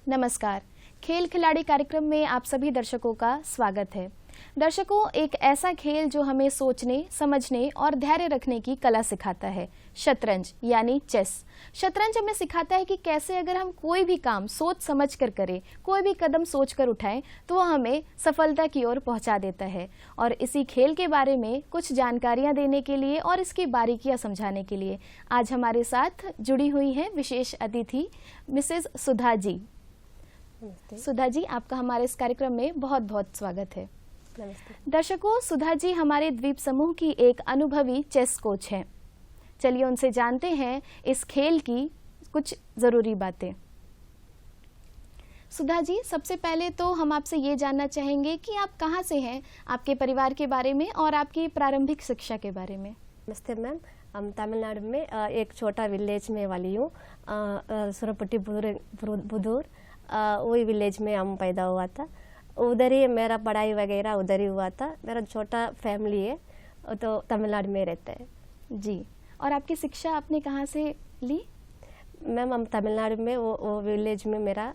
नमस्कार। खेल खिलाड़ी कार्यक्रम में आप सभी दर्शकों का स्वागत है। दर्शकों, एक ऐसा खेल जो हमें सोचने, समझने और धैर्य रखने की कला सिखाता है, शतरंज यानी चेस। शतरंज हमें सिखाता है कि कैसे अगर हम कोई भी काम सोच समझ कर करें, कोई भी कदम सोच कर उठाएं, तो वह हमें सफलता की ओर पहुंचा देता है। और इसी खेल के बारे में कुछ जानकारियां देने के लिए और इसकी बारीकियां समझाने के लिए आज हमारे साथ जुड़ी हुई हैं विशेष अतिथि मिसेज सुधा जी। सुधा जी, आपका हमारे इस कार्यक्रम में बहुत बहुत स्वागत है। दर्शकों, सुधा जी हमारे द्वीप समूह की एक अनुभवी चेस कोच हैं। चलिए उनसे जानते हैं इस खेल की कुछ जरूरी बातें। सुधा जी, सबसे पहले तो हम आपसे ये जानना चाहेंगे कि आप कहाँ से हैं, आपके परिवार के बारे में और आपकी प्रारंभिक शिक्षा के बारे में। नमस्ते मैम, हम तमिलनाडु में एक छोटा विलेज में वाली हूँ, सुरपट्टी बुदूर। वही विलेज में हम पैदा हुआ था, उधर ही मेरा पढ़ाई वगैरह उधर ही हुआ था। मेरा छोटा फैमिली है तो तमिलनाडु में रहते हैं जी। और आपकी शिक्षा आपने कहाँ से ली? मैम, हम तमिलनाडु में वो विलेज में मेरा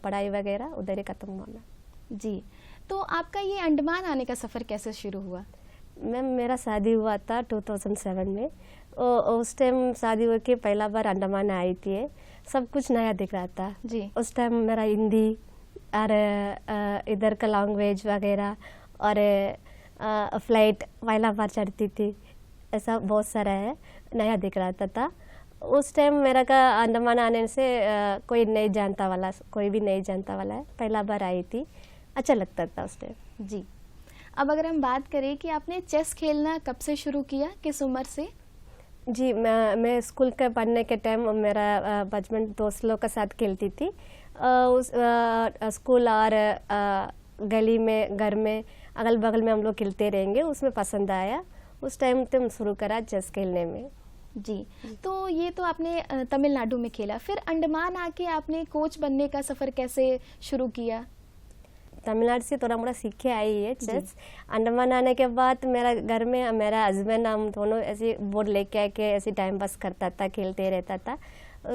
पढ़ाई वगैरह उधर ही खत्म हुआ मैम जी। तो आपका ये अंडमान आने का सफ़र कैसे शुरू हुआ? मैम, मेरा शादी हुआ था 2007 में। उस टाइम शादी हो के पहला बार अंडमान आई थी। सब कुछ नया दिख रहा था जी। उस टाइम मेरा हिंदी और इधर का लैंग्वेज वगैरह और फ्लाइट पहला बार चढ़ती थी, ऐसा बहुत सारा है, नया दिख रहा था। उस टाइम मेरा का अंडमान आने से कोई भी नहीं जानता वाला है, पहला बार आई थी, अच्छा लगता था उस टाइम जी। अब अगर हम बात करें कि आपने चेस खेलना कब से शुरू किया, किस उम्र से? जी, मैं स्कूल के पढ़ने के टाइम मेरा बचपन दोस्त लोग के साथ खेलती थी। उस स्कूल और गली में, घर में, अगल बगल में हम लोग खेलते रहेंगे, उसमें पसंद आया। उस टाइम तो हम शुरू करा चेस खेलने में जी। तो ये तो आपने तमिलनाडु में खेला, फिर अंडमान आके आपने कोच बनने का सफ़र कैसे शुरू किया? तमिलनाडु से थोड़ा मोड़ा सीख के आई है चेस। अंडमान आने के बाद मेरा घर में मेरा हस्बैंड, हम दोनों ऐसे बोर्ड लेके आके ऐसे टाइम पास करता था, खेलते रहता था।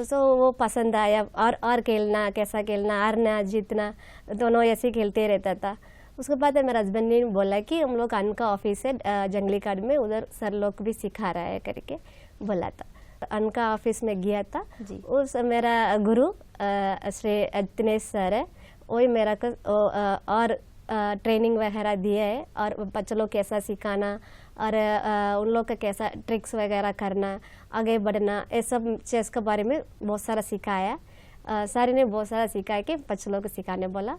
सो वो पसंद आया, और खेलना, कैसा खेलना, हारना जीतना, दोनों ऐसे खेलते रहता था। उसके बाद मेरा हस्बैंड ने बोला कि हम लोग अनका ऑफिस है जंगली काट में, उधर सर लोग भी सिखा रहा है करके बोला था। अनका ऑफिस में गया था जी। उस मेरा गुरु श्री दिनेश सर है, वही मेरा और ट्रेनिंग वगैरह दिया है, और बच्चों लोग कैसा सिखाना और उन लोग का कैसा ट्रिक्स वगैरह करना, आगे बढ़ना, ये सब चेस के बारे में बहुत सारा सिखाया। सर ने बहुत सारा सिखाया कि बच्चों लोग को सिखाने बोला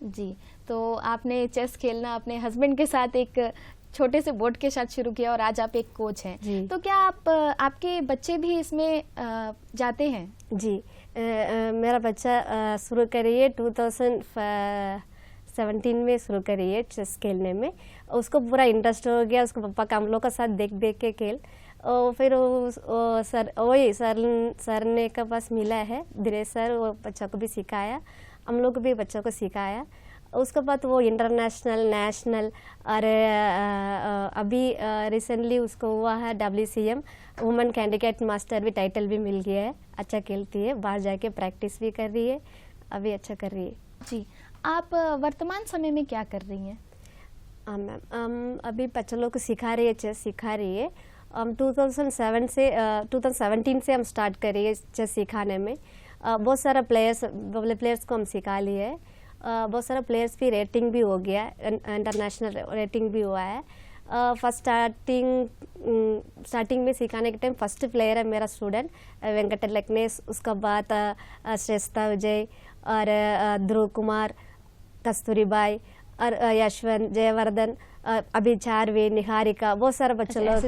जी। तो आपने चेस खेलना अपने हस्बैंड के साथ एक छोटे से बोर्ड के साथ शुरू किया और आज आप एक कोच हैं। तो क्या आपके बच्चे भी इसमें जाते हैं? जी, मेरा बच्चा शुरू करी है 2017 में शुरू करी है चेस खेलने में। उसको पूरा इंटरेस्ट हो गया, उसको पापा का हम लोग का साथ देख देख के खेल। और फिर सर ने के पास मिला है दिनेश सर, वो बच्चों को भी सिखाया, हम लोग भी बच्चों को सिखाया। उसके बाद वो इंटरनेशनल, नेशनल और अभी रिसेंटली उसको हुआ है WCM वुमेन कैंडिडेट मास्टर भी टाइटल भी मिल गया है। अच्छा खेलती है, बाहर जाके प्रैक्टिस भी कर रही है, अभी अच्छा कर रही है जी। आप वर्तमान समय में क्या कर रही हैं? हाँ मैम, अभी बच्चों लोग को सिखा रही है, चेस सिखा रही है। हम 2017 से हम स्टार्ट कर रही है चेस सिखाने में। बहुत सारा प्लेयर्स को हम सिखा लिए है। बहुत सारा प्लेयर्स भी रेटिंग भी हो गया, इंटरनेशनल रेटिंग भी हुआ है। फर्स्ट स्टार्टिंग में सिखाने के टाइम फर्स्ट प्लेयर है मेरा स्टूडेंट वेंकट लक्नेश, उसका बाद श्रेष्ठा विजय और ध्रुव कुमार, कस्तूरी बाई और यशवंत, जयवर्धन, अभी चारवी, निहारिका, बहुत सारे बच्चों लोग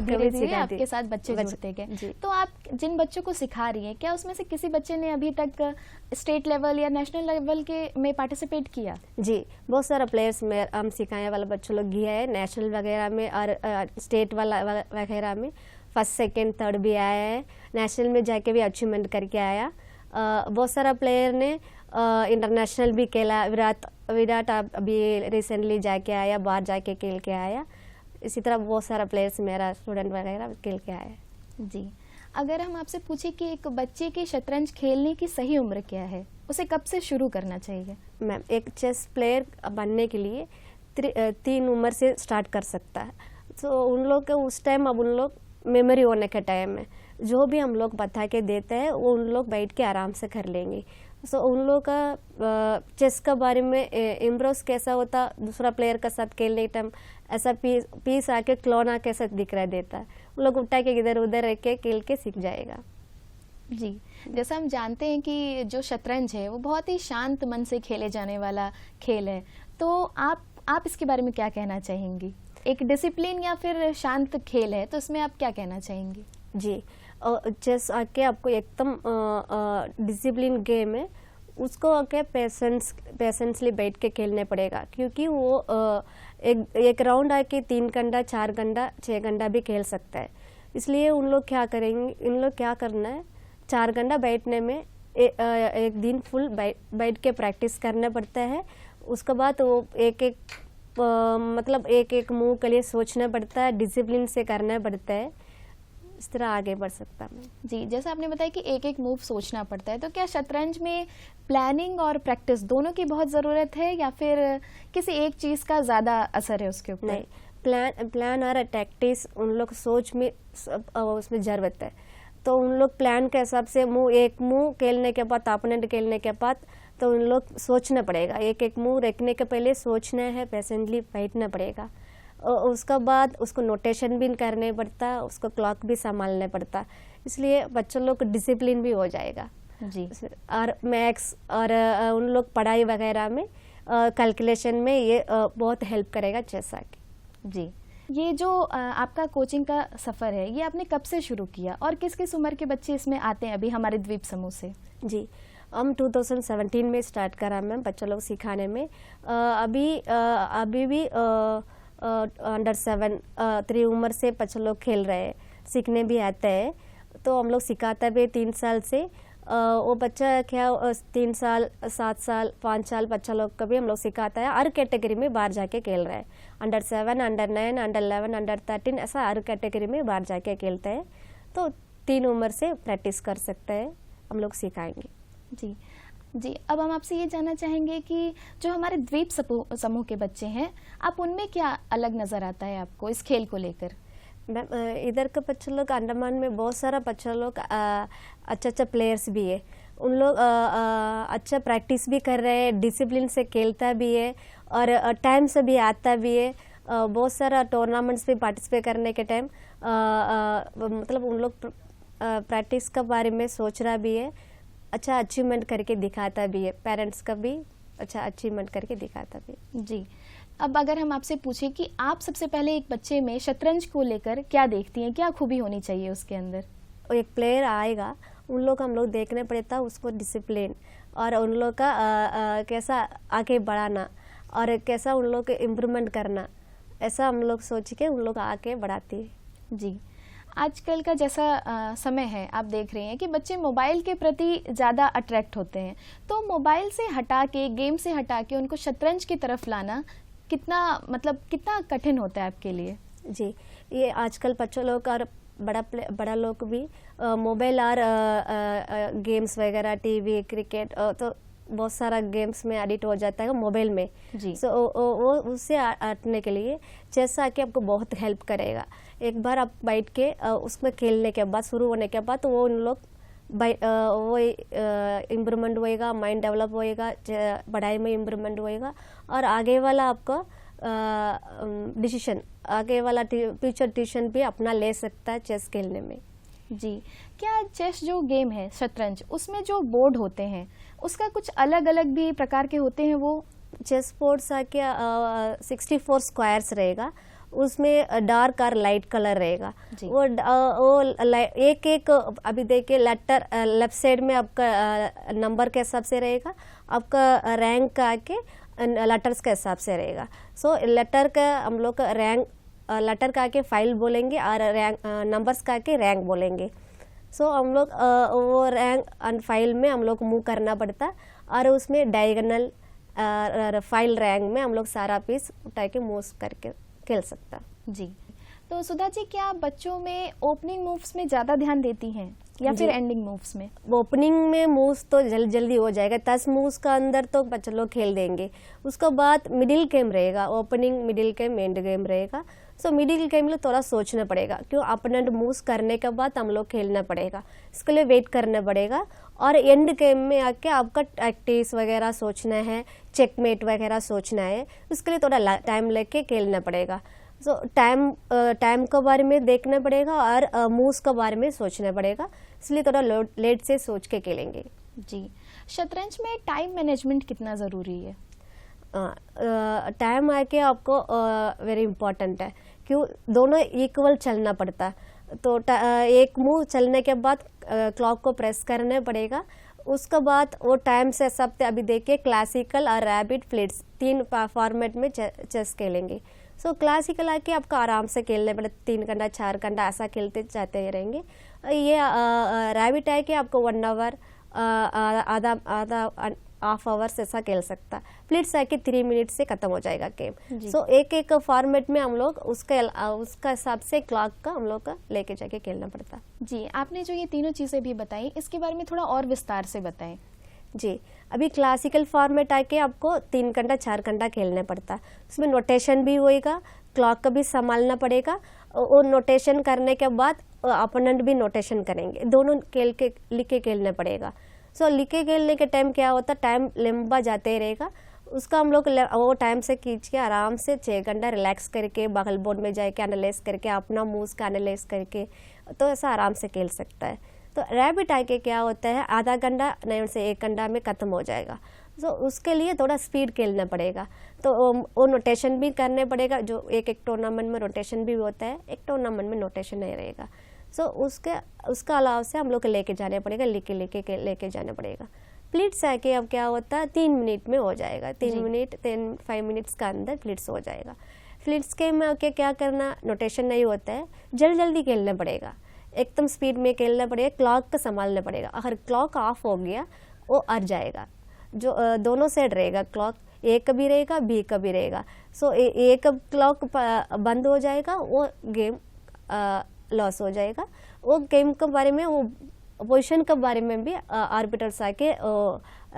आपके साथ बच्चे जुड़ते गए। तो आप जिन बच्चों को सिखा रही हैं, क्या उसमें से किसी बच्चे ने अभी तक स्टेट लेवल या नेशनल लेवल के में पार्टिसिपेट किया? जी, बहुत सारा प्लेयर्स में हम सिखाने वाला बच्चों लोग गया है, नेशनल वगैरह में और स्टेट वाला वगैरह में फर्स्ट सेकेंड थर्ड भी आया है, नेशनल में जाके भी अचीवमेंट करके आया। बहुत सारा प्लेयर ने इंटरनेशनल भी खेला। विराट अभी रिसेंटली जाके आया, बाहर जाके खेल के आया। इसी तरह बहुत सारा प्लेयर्स मेरा स्टूडेंट वगैरह खेल के आया जी। अगर हम आपसे पूछे कि एक बच्चे के शतरंज खेलने की सही उम्र क्या है, उसे कब से शुरू करना चाहिए? मैम, एक चेस प्लेयर बनने के लिए 3 उम्र से स्टार्ट कर सकता है। तो उन लोग का उस टाइम, अब उन लोग मेमोरी होने के टाइम में जो भी हम लोग बता के देते हैं वो उन लोग बैठ के आराम से कर लेंगे। सो उन लोग का चेस के बारे में इम्प्रोस कैसा होता, दूसरा प्लेयर के साथ खेलने टाइम ऐसा पीस आके क्लोन आके साथ दिखरा देता है, उन लोग उठा के इधर उधर रख के खेल के सीख जाएगा। जी, जैसा हम जानते हैं कि जो शतरंज है वो बहुत ही शांत मन से खेले जाने वाला खेल है, तो आप इसके बारे में क्या कहना चाहेंगी? एक डिसिप्लिन या फिर शांत खेल है, तो इसमें आप क्या कहना चाहेंगी? जी, चेस आके आपको एकदम डिसिप्लिन गेम है, उसको आके पेशेंसली बैठ के खेलने पड़ेगा, क्योंकि वो एक राउंड आके 3 घंटा 4 घंटा 6 घंटा भी खेल सकता है। इसलिए उन लोग क्या करेंगे, इन लोग क्या करना है, 4 घंटा बैठने में एक दिन फुल बैठ के प्रैक्टिस करना पड़ता है। उसके बाद वो एक एक मूव के लिए सोचना पड़ता है, डिसिप्लिन से करना पड़ता है, इस तरह आगे बढ़ सकता है। जी, जैसा आपने बताया कि एक एक मूव सोचना पड़ता है, तो क्या शतरंज में प्लानिंग और प्रैक्टिस दोनों की बहुत ज़रूरत है या फिर किसी एक चीज़ का ज़्यादा असर है उसके ऊपर? नहीं, प्लान और टैक्टिक्स उन लोग सोच में उसमें ज़रूरत है। तो उन लोग प्लान के हिसाब से एक मूव खेलने के बाद, अपोनेंट खेलने के बाद, तो उन लोग सोचना पड़ेगा, एक एक मूव रखने के पहले सोचना है, पेशेंटली बैठना पड़ेगा। उसके बाद उसको नोटेशन भी करने पड़ता, उसको क्लॉक भी संभालना पड़ता, इसलिए बच्चों लोग को डिसिप्लिन भी हो जाएगा। जी, और मैथ्स और उन लोग पढ़ाई वगैरह में, कैलकुलेशन में ये बहुत हेल्प करेगा चेस आके। जी, ये जो आपका कोचिंग का सफ़र है, ये आपने कब से शुरू किया और किस किस उम्र के बच्चे इसमें आते हैं अभी हमारे द्वीप समूह से? जी, हम 2017 में स्टार्ट करा मैम बच्चों लोग सिखाने में। अभी भी अंडर 7 3 उम्र से बच्चे लोग खेल रहे हैं, सीखने भी आते हैं, तो हम लोग सिखाते भी 3 साल से। वो बच्चा क्या 3 साल 7 साल 5 साल बच्चा लोग का भी हम लोग सिखाता है, हर कैटेगरी में बाहर जाके खेल रहे हैं, अंडर 7 अंडर 9 अंडर 11 अंडर 13, ऐसा हर कैटेगरी में बाहर जाके खेलते हैं। तो 3 उम्र से प्रैक्टिस कर सकते हैं, हम लोग सिखाएंगे। जी जी, अब हम आपसे ये जानना चाहेंगे कि जो हमारे द्वीप समूह के बच्चे हैं, आप उनमें क्या अलग नज़र आता है आपको इस खेल को लेकर? मैम, इधर के बच्चे लोग, अंडमान में बहुत सारा बच्चा लोग अच्छा प्लेयर्स भी है, उन लोग अच्छा प्रैक्टिस भी कर रहे हैं, डिसिप्लिन से खेलता भी है और टाइम से भी आता भी है। बहुत सारा टूर्नामेंट्स में पार्टिसिपेट करने के टाइम मतलब उन लोग प्रैक्टिस के बारे में सोच रहा भी है, अच्छा अचीवमेंट करके दिखाता भी है, पेरेंट्स का भी अच्छा अचीवमेंट करके दिखाता भी है। जी, अब अगर हम आपसे पूछें कि आप सबसे पहले एक बच्चे में शतरंज को लेकर क्या देखती हैं, क्या खूबी होनी चाहिए उसके अंदर? एक प्लेयर आएगा, उन लोग हम लोग देखने पड़ता उसको डिसिप्लिन और उन लोग का कैसा आगे बढ़ाना और कैसा उन लोग इम्प्रूवमेंट करना, ऐसा हम लोग सोच के उन लोग आगे बढ़ाती है। जी, आजकल का जैसा समय है, आप देख रहे हैं कि बच्चे मोबाइल के प्रति ज़्यादा अट्रैक्ट होते हैं, तो मोबाइल से हटा के, गेम से हटा के उनको शतरंज की तरफ लाना कितना कठिन होता है आपके लिए? जी, ये आजकल बच्चों लोग और बड़ा लोग भी मोबाइल और गेम्स वगैरह, टीवी, क्रिकेट, तो बहुत सारा गेम्स में एडिक्ट हो जाता है मोबाइल में। जी, सो वो उससे हटने के लिए चेस आके आपको बहुत हेल्प करेगा। एक बार आप बैठ के उसमें खेलने के बाद, शुरू होने के बाद, तो वो उन लोग वो इम्प्रूवमेंट होएगा, माइंड डेवलप होएगा, पढ़ाई में इम्प्रूवमेंट होएगा और आगे वाला आपका डिसीजन, आगे वाला फ्यूचर डिसीजन भी अपना ले सकता है चेस खेलने में। जी, क्या चेस जो गेम है शतरंज, उसमें जो बोर्ड होते हैं उसका कुछ अलग अलग भी प्रकार के होते हैं? वो चेस बोर्ड्स आके 64 स्क्वायर्स रहेगा, उसमें डार्क और लाइट कलर रहेगा। वो एक अभी देखिए, लेटर लेफ्ट साइड में आपका नंबर के हिसाब से रहेगा, आपका रैंक आके लेटर्स के हिसाब से रहेगा। सो लेटर का हम लोग का रैंक, लेटर का आके फाइल बोलेंगे और रैंक नंबर्स का आके रैंक बोलेंगे। सो हम लोग वो रैंक एंड फाइल में हम लोग मूव करना पड़ता और उसमें डायगोनल फाइल रैंक में हम लोग सारा पीस उठा के मूव करके खेल सकता। जी, तो सुधा जी, क्या आप बच्चों में ओपनिंग मूव्स में ज़्यादा ध्यान देती हैं? या फिर जी। एंडिंग मूव्स में? ओपनिंग में मूव्स तो जल्दी हो जाएगा, 10 मूव्स का अंदर तो बच्चे लोग खेल देंगे। उसके बाद मिडिल गेम रहेगा, opening, middle game, end game रहेगा। सो मिडिल गेम में थोड़ा सोचना पड़ेगा, क्यों अपोनेंट मूव्स करने के बाद हम लोग खेलना पड़ेगा, इसके लिए वेट करना पड़ेगा। और एंड गेम में आके आपका टैक्टिक्स वगैरह सोचना है, चेकमेट वगैरह सोचना है, उसके लिए थोड़ा टाइम लेके खेलना पड़ेगा। सो टाइम के बारे में देखना पड़ेगा और मूव्स के बारे में सोचना पड़ेगा, इसलिए थोड़ा लेट से सोच के खेलेंगे। जी, शतरंज में टाइम मैनेजमेंट कितना ज़रूरी है? टाइम आके आपको वेरी इम्पोर्टेंट है, क्यों दोनों इक्वल चलना पड़ता है। तो एक मूव चलने के बाद क्लॉक को प्रेस करना पड़ेगा, उसके बाद वो टाइम से सब अभी देखिए क्लासिकल और रैबिट, फ्लिट्स 3 फॉर्मेट में चेस खेलेंगे। सो क्लासिकल आके आपको आराम से खेलने पड़े, 3 घंटा 4 घंटा ऐसा खेलते जाते रहेंगे। ये रैबिट है कि आपको 1 आवर, आधा हाफ आवर्स ऐसा खेल सकता। फ्लिट्स है कि 3 मिनट से खत्म हो जाएगा गेम। सो एक फॉर्मेट में हम लोग उसका हिसाब से क्लॉक का हम लोग का लेके जाके खेलना पड़ता। जी, आपने जो ये तीनों चीज़ें भी बताई, इसके बारे में थोड़ा और विस्तार से बताएं। जी, अभी क्लासिकल फॉर्मेट आके आपको 3 घंटा 4 घंटा खेलना पड़ता, उसमें नोटेशन भी होएगा, क्लॉक का भी संभालना पड़ेगा। वो नोटेशन करने के बाद अपोनेंट भी नोटेशन करेंगे, दोनों लिख के खेलना पड़ेगा। सो लिख के खेलने के टाइम क्या होता, टाइम लंबा जाते रहेगा, उसका हम लोग वो टाइम से खींच के आराम से 6 घंटा रिलैक्स करके बगल बोर्ड में जाके एनालाइज करके अपना मूव्स का एनालाइज करके तो ऐसा आराम से खेल सकता है। तो रैबिट आके क्या होता है, आधा घंटा नहीं से 1 घंटा में ख़त्म हो जाएगा। सो उसके लिए थोड़ा स्पीड खेलना पड़ेगा, तो वो नोटेशन भी करने पड़ेगा। जो एक टूर्नामेंट में रोटेशन भी होता है, एक टूर्नामेंट में नोटेशन नहीं रहेगा। सो उसका अलावा से हम लोग को लेके जाने पड़ेगा, लेके जाना पड़ेगा। फ्लिट्स आके अब क्या होता है, 3 मिनट में हो जाएगा, 5 मिनट्स का अंदर फ्लिट्स हो जाएगा। फ्लिट्स के में आके क्या करना, नोटेशन नहीं होता है, जल्दी खेलना पड़ेगा, एकदम स्पीड में खेलना पड़ेगा, क्लॉक को संभालना पड़ेगा। अगर क्लॉक ऑफ हो गया वो अर जाएगा, जो दोनों साइड रहेगा, क्लॉक ए का भी रहेगा, बी का भी रहेगा। सो ए का क्लॉक बंद हो जाएगा, वो गेम लॉस हो जाएगा। वो गेम के बारे में, वो पोजीशन के बारे में भी आर्बिटर्स आके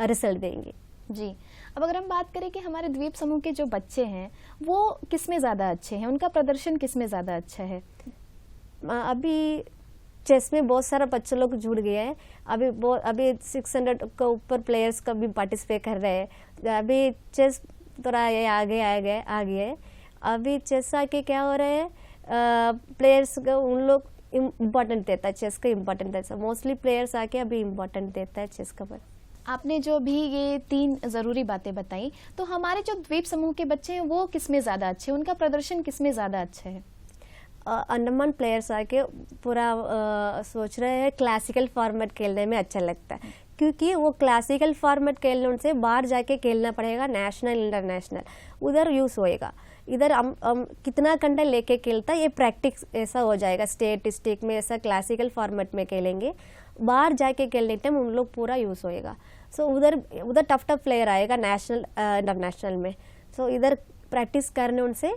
रिजल्ट देंगे। जी, अब अगर हम बात करें कि हमारे द्वीप समूह के जो बच्चे हैं वो किस में ज़्यादा अच्छे हैं, उनका प्रदर्शन किस में ज़्यादा अच्छा है? अभी चेस में बहुत सारा बच्चे लोग जुड़ गए हैं, अभी 600 के ऊपर प्लेयर्स का भी पार्टिसिपेट कर रहे हैं। अभी चेस थोड़ा ये आगे है। अभी चेस आके क्या हो रहा है, प्लेयर्स का उन लोग इम्पोर्टेंट देता है, चेस का इम्पोर्टेंट देता है, मोस्टली प्लेयर्स आके अभी इम्पोर्टेंट देता है चेस का। पर आपने जो भी ये 3 ज़रूरी बातें बताई, तो हमारे जो द्वीप समूह के बच्चे हैं वो किस में ज़्यादा अच्छे हैं, उनका प्रदर्शन किस में ज़्यादा अच्छा है? अंडमान प्लेयर्स आके पूरा सोच रहे हैं क्लासिकल फॉर्मेट खेलने में अच्छा लगता है, क्योंकि वो क्लासिकल फॉर्मेट खेलने से बाहर जाके खेलना पड़ेगा, नेशनल इंटरनेशनल उधर यूज़ होएगा। इधर हम कितना घंटा लेके खेलता है, ये प्रैक्टिस ऐसा हो जाएगा, स्टेट डिस्ट्रिक्ट में ऐसा क्लासिकल फॉर्मेट में खेलेंगे, बाहर जाके खेलने टाइम उन लोग पूरा यूज़ होएगा। सो उधर टफ प्लेयर आएगा नेशनल इंटरनेशनल में। सो इधर प्रैक्टिस करने उनसे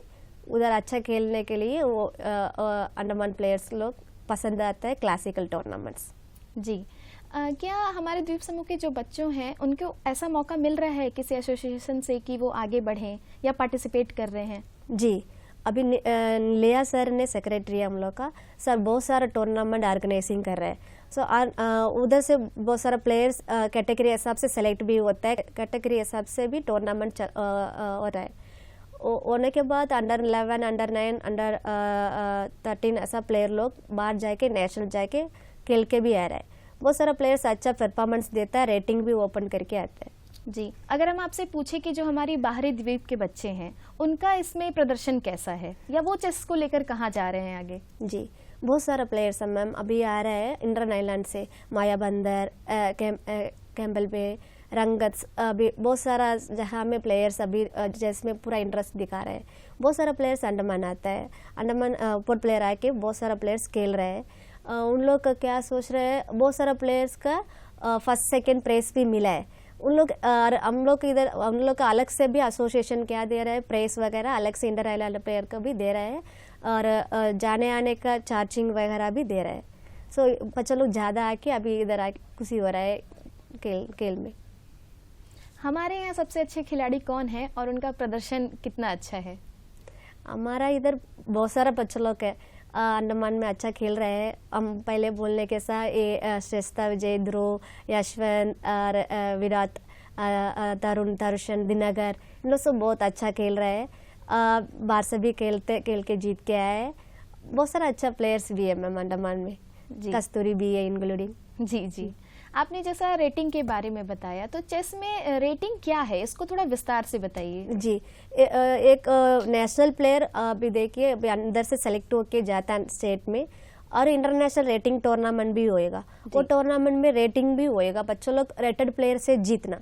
उधर अच्छा खेलने के लिए वो अंडमान प्लेयर्स लोग पसंद आता है क्लासिकल टूर्नामेंट्स। जी, क्या हमारे द्वीप समूह के जो बच्चों हैं उनको ऐसा मौका मिल रहा है किसी एसोसिएशन से कि वो आगे बढ़ें या पार्टिसिपेट कर रहे हैं? जी, अभी लिया सर ने सेक्रेटरी हम लोग का, सर बहुत सारा टूर्नामेंट ऑर्गेनाइजिंग कर रहे हैं। सो उधर से बहुत सारा प्लेयर्स कैटेगरी हिसाब से सेलेक्ट भी होता है, कैटेगरी हिसाब से भी टूर्नामेंट हो रहा है। होने के बाद अंडर 11, अंडर 9, अंडर 13 ऐसा प्लेयर लोग बाहर जाके नेशनल जाके खेल के भी आ रहा है। बहुत सारा प्लेयर्स अच्छा परफॉर्मेंस देता है, रेटिंग भी ओपन करके आता है। जी, अगर हम आपसे पूछे कि जो हमारी बाहरी द्वीप के बच्चे हैं उनका इसमें प्रदर्शन कैसा है, या वो चेस को लेकर कहाँ जा रहे हैं आगे? जी, बहुत सारा प्लेयर्स हैं मैम, अभी आ रहा है इंडियन आइलैंड से, माया बंदर, कैम्बल पे, रंगत, अभी बहुत सारा जहाँ में प्लेयर्स अभी चेस में पूरा इंटरेस्ट दिखा रहे हैं। बहुत सारा प्लेयर्स अंडमान आता है, अंडमान ऊपर प्लेयर आके बहुत सारा प्लेयर्स खेल रहे हैं। उन लोग का क्या सोच रहे हैं, बहुत सारा प्लेयर्स का फर्स्ट सेकंड प्राइज भी मिला है उन लोग। और हम लोग इधर हम लोग का अलग से भी एसोसिएशन क्या दे रहा है, प्राइस वगैरह अलग से इंडियन आइलैंड प्लेयर का भी दे रहा है, और जाने आने का चार्जिंग वगैरह भी दे रहा है। सो बच्चा लोग ज़्यादा आके अभी इधर आके खुशी हो रहा है खेल में। हमारे यहाँ सबसे अच्छे खिलाड़ी कौन है और उनका प्रदर्शन कितना अच्छा है? हमारा इधर बहुत सारा बच्चा लोग है, अंडमान में अच्छा खेल रहे हैं। हम पहले बोलने के साथ ये श्रेष्ठा, विजय, ध्रुव, यशवंत और विराट, तरुण, दर्शन, दिनकर, इन लोग सब बहुत अच्छा खेल रहे हैं। बाहर से भी खेल के जीत के आए हैं। बहुत सारा अच्छा प्लेयर्स भी है मैम अंडमान में, कस्तूरी भी है इंक्लूडिंग। जी जी, आपने जैसा रेटिंग के बारे में बताया, तो चेस में रेटिंग क्या है, इसको थोड़ा विस्तार से बताइए। जी, एक नेशनल प्लेयर अभी देखिए अभी अंदर से सेलेक्ट होके जाता है स्टेट में, और इंटरनेशनल रेटिंग टूर्नामेंट भी होएगा। वो टूर्नामेंट में रेटिंग भी होएगा, बच्चों लोग रेटेड प्लेयर से जीतना,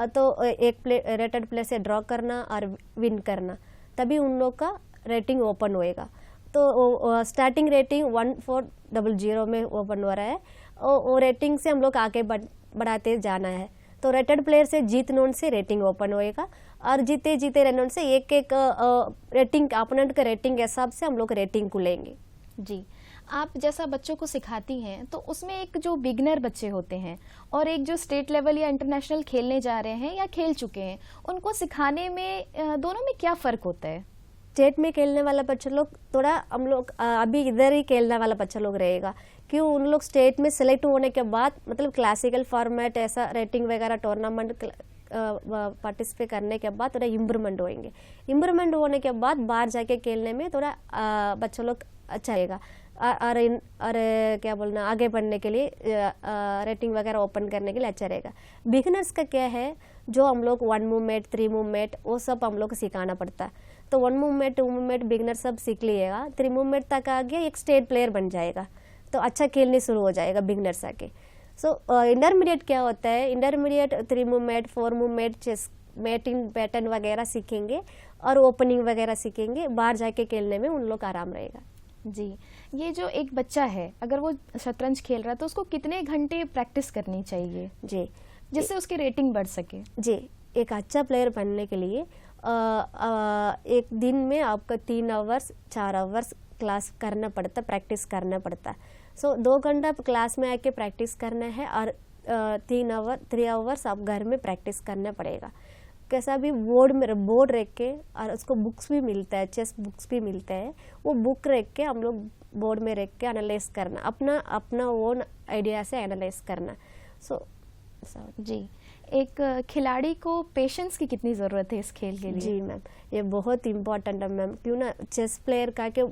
तो एक रेटेड प्लेयर से ड्रॉ करना और विन करना, तभी उन लोग का रेटिंग ओपन होएगा। तो स्टार्टिंग रेटिंग 1400 में ओपन हो रहा है, वो रेटिंग से हम लोग आगे बढ़ाते जाना है। तो रेटेड प्लेयर से जीत नोन से रेटिंग ओपन होएगा, और जीते जीते रन से एक एक रेटिंग अपोनेंट का रेटिंग के हिसाब से हम लोग रेटिंग को लेंगे। जी, आप जैसा बच्चों को सिखाती हैं, तो उसमें एक जो बिगनर बच्चे होते हैं और एक जो स्टेट लेवल या इंटरनेशनल खेलने जा रहे हैं या खेल चुके हैं, उनको सिखाने में दोनों में क्या फ़र्क होता है? स्टेट में खेलने वाला बच्चा लोग थोड़ा हम लोग अभी इधर ही खेलने वाला बच्चा लोग रहेगा, क्यों उन लोग स्टेट में सेलेक्ट होने के बाद मतलब क्लासिकल फॉर्मेट ऐसा रेटिंग वगैरह टूर्नामेंट पार्टिसिपेट करने के बाद थोड़ा इम्प्रूवमेंट होंगे। इम्प्रूवमेंट होने के बाद बाहर जाके खेलने में थोड़ा बच्चा लोग अच्छा रहेगा, और क्या बोलना, आगे बढ़ने के लिए रेटिंग वगैरह ओपन करने के लिए अच्छा रहेगा। बिगिनर्स का क्या है, जो हम लोग 1 मूवमेंट 3 मूवमेंट वो सब हम लोग को सिखाना पड़ता है। तो 1 मूवमेंट 2 मूवमेंट बिगिनर सब सीख लिएगा, 3 मूवमेंट तक आ गया एक स्टेट प्लेयर बन जाएगा, तो अच्छा खेलने शुरू हो जाएगा बिगिनर्स आके। सो इंटरमीडिएट क्या होता है, intermediate 3 movement 4 movement chess mating pattern वगैरह सीखेंगे और ओपनिंग वगैरह सीखेंगे, बाहर जाके खेलने में उन लोग आराम रहेगा। जी, ये जो एक बच्चा है, अगर वो शतरंज खेल रहा है, तो उसको कितने घंटे प्रैक्टिस करनी चाहिए जी, जिससे उसकी रेटिंग बढ़ सके? जी, एक अच्छा प्लेयर बनने के लिए एक दिन में आपका 3 आवर्स 4 आवर्स क्लास करना पड़ता, प्रैक्टिस करना पड़ता। सो 2 घंटा क्लास में आके प्रैक्टिस करना है, और 3 आवर्स आप घर में प्रैक्टिस करना पड़ेगा। कैसा भी बोर्ड रख के, और उसको बुक्स भी मिलता है, चेस बुक्स भी मिलता है, वो बुक रख के हम लोग बोर्ड में रख के एनालाइज करना, अपना ओन आइडिया से एनालाइज करना। जी, एक खिलाड़ी को पेशेंस की कितनी ज़रूरत है इस खेल के लिए? जी मैम, ये बहुत इम्पोर्टेंट है मैम, क्यों ना चेस प्लेयर का के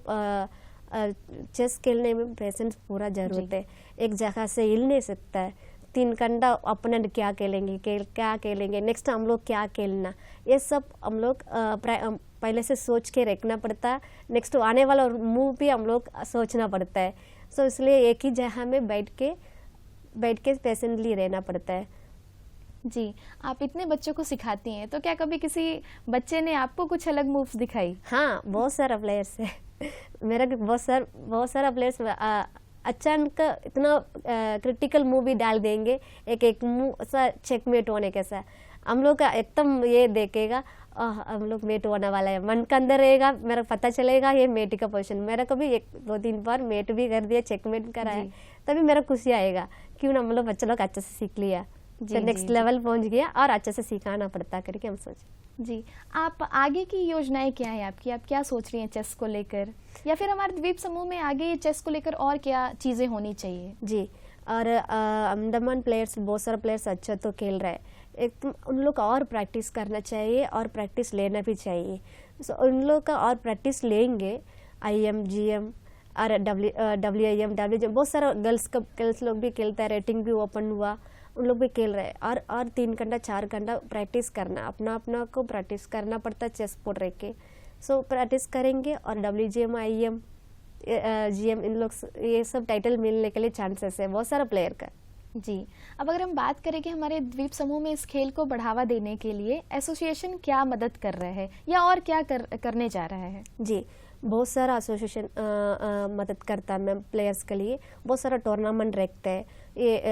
चेस खेलने में पेशेंस पूरा जरूरत है। एक जगह से हिल नहीं सकता है, 3 घंटा अपोनेंट क्या खेलेंगे नेक्स्ट हम लोग क्या खेलना, ये सब हम लोग पहले से सोच के रखना पड़ता है। नेक्स्ट आने वाला मूव भी हम लोग सोचना पड़ता है। सो इसलिए एक ही जगह में बैठ के पेशेंटली रहना पड़ता है। जी, आप इतने बच्चों को सिखाती हैं, तो क्या कभी किसी बच्चे ने आपको कुछ अलग मूव्स दिखाई? हाँ, बहुत सारा प्लेयर्स है मेरा बहुत सारा प्लेयर्स अचानक इतना क्रिटिकल मूव भी डाल देंगे, एक मूव सा चेकमेट होने के साथ हम लोग का एकदम ये देखेगा, हम लोग मेट होने वाला है, मन के अंदर रहेगा, मेरा पता चलेगा ये मेट का पोजीशन। मेरा कभी 1-2-3 बार मेट भी कर दिया, चेकमेट करा है, तभी मेरा खुशी आएगा, क्यों ना हम लोग बच्चे लोग अच्छे से सीख लिया, तो नेक्स्ट लेवल पहुंच गया, और अच्छे से सिखाना पड़ता करके हम सोचे। जी, आप आगे की योजनाएं क्या है आपकी? आप क्या सोच रही हैं चेस को लेकर, या फिर हमारे द्वीप समूह में आगे चेस को लेकर और क्या चीज़ें होनी चाहिए? जी, और अंडमान प्लेयर्स बहुत सारे प्लेयर्स अच्छा तो खेल रहे हैं, एक उन लोग का और प्रैक्टिस करना चाहिए और प्रैक्टिस लेना भी चाहिए। सो उन लोग का और प्रैक्टिस लेंगे, IM GM और WIM WGM बहुत सारा गर्ल्स लोग भी खेलता है, रेटिंग भी ओपन हुआ, उन लोग भी खेल रहे हैं, और 3 घंटा 4 घंटा प्रैक्टिस करना, अपना को प्रैक्टिस करना पड़ता है चेस बोर्ड रख के। सो प्रैक्टिस करेंगे, और WGM IM GM इन लोग ये सब टाइटल मिलने के लिए चांसेस है बहुत सारा प्लेयर का। जी, अब अगर हम बात करें कि हमारे द्वीप समूह में इस खेल को बढ़ावा देने के लिए एसोसिएशन क्या मदद कर रहा है, या और क्या करने जा रहा है? जी, बहुत सारा एसोसिएशन मदद करता है मैम प्लेयर्स के लिए, बहुत सारा टूर्नामेंट रखता है, ये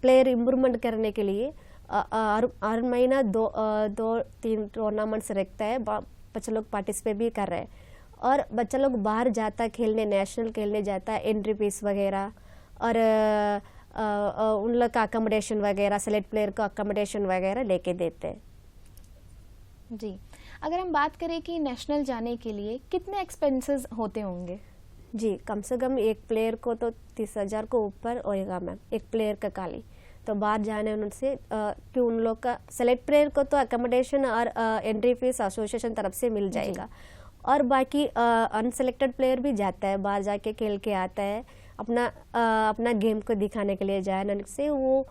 प्लेयर इम्प्रूवमेंट करने के लिए हर महीना 2-3 टूर्नामेंट्स रखता है, बच्चे लोग पार्टिसिपेट भी कर रहे हैं, और बच्चा लोग बाहर जाता है खेलने, नेशनल खेलने जाता है, एंट्री फीस वगैरह और उन लोग का अकोमोडेशन वगैरह, सेलेक्ट प्लेयर को अकोमोडेशन वगैरह लेके देते हैं। जी, अगर हम बात करें कि नेशनल जाने के लिए कितने एक्सपेंसेस होते होंगे? जी, कम से कम एक प्लेयर को तो 30,000 को ऊपर होएगा मैम, एक प्लेयर का खाली। तो बाहर जाने उनसे कि उन लोग का सेलेक्ट प्लेयर को तो अकोमोडेशन और एंट्री फीस एसोसिएशन तरफ से मिल जाएगा, और बाकी अनसेलेक्टेड प्लेयर भी जाता है, बाहर जाके खेल के आता है, अपना गेम को दिखाने के लिए जाने से वो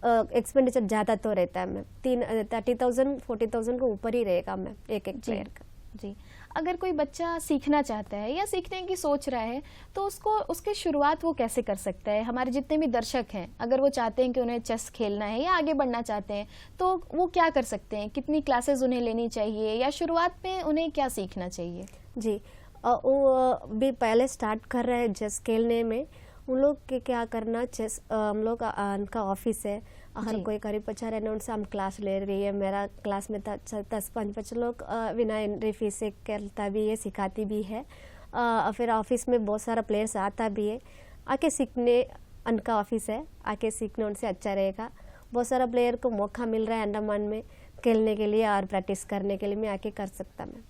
एक्सपेंडिचर ज़्यादा तो रहता है मैम, 30,000 40,000 को ऊपर ही रहेगा मैम एक प्लेयर का। जी, अगर कोई बच्चा सीखना चाहता है या सीखने की सोच रहा है तो उसकी शुरुआत वो कैसे कर सकता है? हमारे जितने भी दर्शक हैं, अगर वो चाहते हैं कि उन्हें चेस खेलना है या आगे बढ़ना चाहते हैं, तो वो क्या कर सकते हैं? कितनी क्लासेस उन्हें लेनी चाहिए या शुरुआत में उन्हें क्या सीखना चाहिए? जी, वो भी पहले स्टार्ट कर रहे हैं चेस खेलने में, उन लोग के क्या करना, चेस हम लोग उनका ऑफिस है, हर कोई करीब 50 रहने, उनसे हम क्लास ले रही है। मेरा क्लास में 10-5 लोग बिना एंट्री फीस से खेलता भी है, सिखाती भी है। फिर ऑफिस में बहुत सारा प्लेयर्स आता भी है, आके सीखने, उनका ऑफिस है, आके सीखने उनसे अच्छा रहेगा। बहुत सारा प्लेयर को मौका मिल रहा है अंडमान में खेलने के लिए और प्रैक्टिस करने के लिए, मैं आके कर सकता मैं।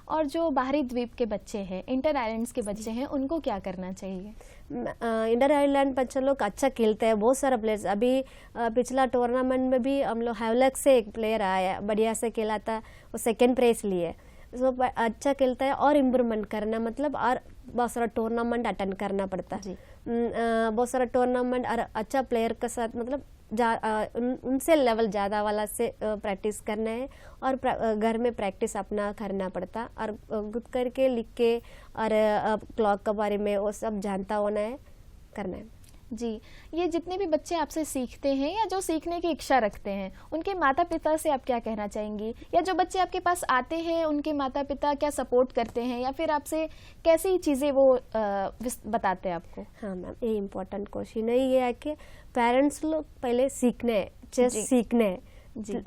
और जो बाहरी द्वीप के बच्चे हैं, इंटर आइलैंड्स के बच्चे हैं, उनको क्या करना चाहिए? इंटर आइलैंड बच्चे लोग अच्छा खेलते हैं, बहुत सारा प्लेयर्स। अभी पिछला टूर्नामेंट में भी हम लोग हैवलक से एक प्लेयर आया, बढ़िया से खेला था, वो 2nd प्राइज लिए। सो अच्छा खेलता है, और इम्प्रूवमेंट करना, मतलब और बहुत सारा टूर्नामेंट अटेंड करना पड़ता है, बहुत सारा टूर्नामेंट और अच्छा प्लेयर के साथ, मतलब उनसे लेवल ज़्यादा वाला से प्रैक्टिस करना है, और घर में प्रैक्टिस अपना करना पड़ता, और खुद करके लिख के और क्लॉक के बारे में वो सब जानता होना है, करना है। जी, ये जितने भी बच्चे आपसे सीखते हैं या जो सीखने की इच्छा रखते हैं, उनके माता पिता से आप क्या कहना चाहेंगी? या जो बच्चे आपके पास आते हैं, उनके माता पिता क्या सपोर्ट करते हैं, या फिर आपसे कैसी चीज़ें वो बताते हैं आपको? हाँ मैम, ये इम्पोर्टेंट क्वेश्चन है, ये है कि पेरेंट्स लोग पहले सीखने हैं, चेस सीखने हैं,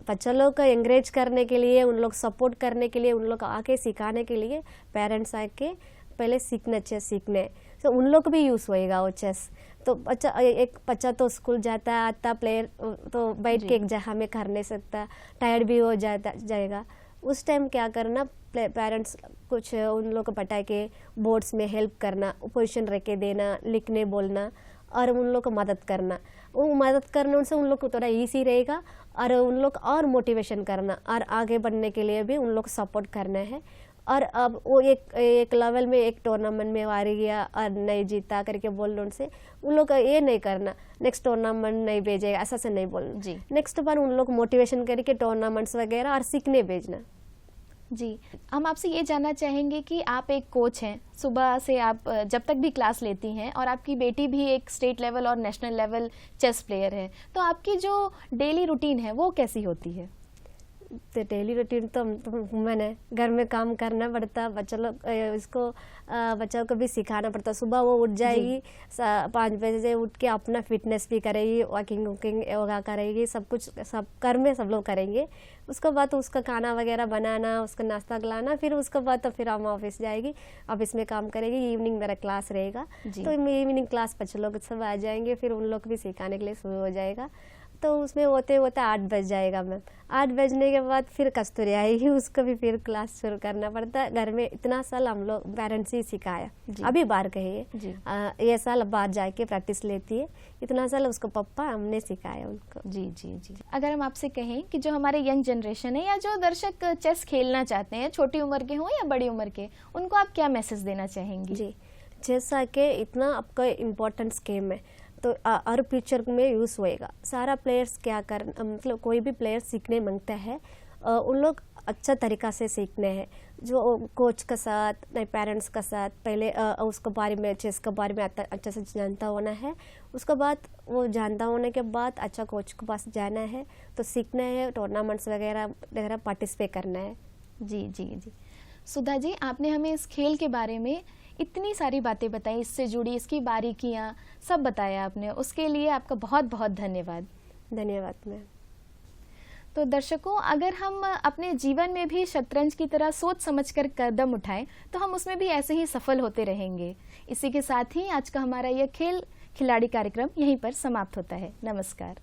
बच्चा लोग का एंकरेज करने के लिए, उन लोग सपोर्ट करने के लिए, उन लोग आके सिखाने के लिए पेरेंट्स आके पहले सीखना, चेस सीखने, तो उन लोग भी यूज़ होएगा वो चेस। तो एक बच्चा तो स्कूल जाता है, आता प्लेयर तो बैठ के एक जगह में कर नहीं सकता, टायर्ड भी हो जाएगा। उस टाइम क्या करना, पेरेंट्स कुछ उन लोग को बता के बोर्ड्स में हेल्प करना, पोजीशन रख के देना, लिखने बोलना, और उन लोग को मदद करना। वो मदद करने उनसे उन लोग को थोड़ा ईजी रहेगा, और उन लोग और मोटिवेशन करना, और आगे बढ़ने के लिए भी उन लोग को सपोर्ट करना है। और अब वो एक लेवल में एक टूर्नामेंट में हार गया और नहीं जीता करके बोलना, उनसे उन लोग का ये नहीं करना, नेक्स्ट टूर्नामेंट नहीं भेजेगा, ऐसा से नहीं बोलना जी। नेक्स्ट बार उन लोग मोटिवेशन करके टूर्नामेंट्स वगैरह और सीखने भेजना। जी, हम आपसे ये जानना चाहेंगे कि आप एक कोच हैं, सुबह से आप जब तक भी क्लास लेती हैं, और आपकी बेटी भी एक स्टेट लेवल और नेशनल लेवल चेस प्लेयर है, तो आपकी जो डेली रूटीन है वो कैसी होती है? तो डेली रूटीन तो मैंने घर में काम करना पड़ता, बच्चों को भी सिखाना पड़ता। सुबह वो उठ जाएगी 5 बजे से, उठ के अपना फिटनेस भी करेगी, वॉकिंग योगा करेगी, सब कुछ सब घर में सब लोग करेंगे। उसके बाद तो उसका खाना वगैरह बनाना, उसका नाश्ता खिलाना, फिर उसके बाद तो फिर हम ऑफिस जाएगी, ऑफिस में काम करेगी। इवनिंग मेरा क्लास रहेगा, तो इवनिंग क्लास बच्चे लोग सब आ जाएंगे, फिर उन लोग भी सिखाने के लिए शुरू हो जाएगा। तो उसमें होते 8 बज जाएगा मैम। 8 बजने के बाद फिर कस्तूरी आएगी, उसको भी फिर क्लास शुरू करना पड़ता है। घर में इतना साल हम लोग पेरेंट्स ही सिखाया, अभी बाहर गए ये साल बाहर जाके प्रैक्टिस लेती है, इतना साल उसको पापा हमने सिखाया उनको। जी जी जी। अगर हम आपसे कहें कि जो हमारे यंग जनरेशन है या जो दर्शक चेस खेलना चाहते हैं, छोटी उम्र के हों या बड़ी उम्र के, उनको आप क्या मैसेज देना चाहेंगी? जी, चेस आके इतना आपका इम्पोर्टेंट गेम है, तो हर फ्यूचर में यूज़ होएगा। सारा प्लेयर्स क्या कर, मतलब कोई भी प्लेयर सीखने मांगता है, उन लोग अच्छा तरीका से सीखने हैं, जो कोच के साथ, नहीं पेरेंट्स के साथ पहले उसके बारे में, चेस के बारे में अच्छा से जानता होना है। उसके बाद वो जानता होने के बाद अच्छा कोच के पास जाना है, तो सीखना है, टूर्नामेंट्स वगैरह पार्टिसिपेट करना है। जी जी जी। सुधा जी, आपने हमें इस खेल के बारे में इतनी सारी बातें बताई, इससे जुड़ी इसकी बारीकियाँ सब बताया आपने, उसके लिए आपका बहुत बहुत धन्यवाद। धन्यवाद मैम। तो दर्शकों, अगर हम अपने जीवन में भी शतरंज की तरह सोच समझकर कदम उठाएं, तो हम उसमें भी ऐसे ही सफल होते रहेंगे। इसी के साथ ही आज का हमारा यह खिलाड़ी कार्यक्रम यहीं पर समाप्त होता है। नमस्कार।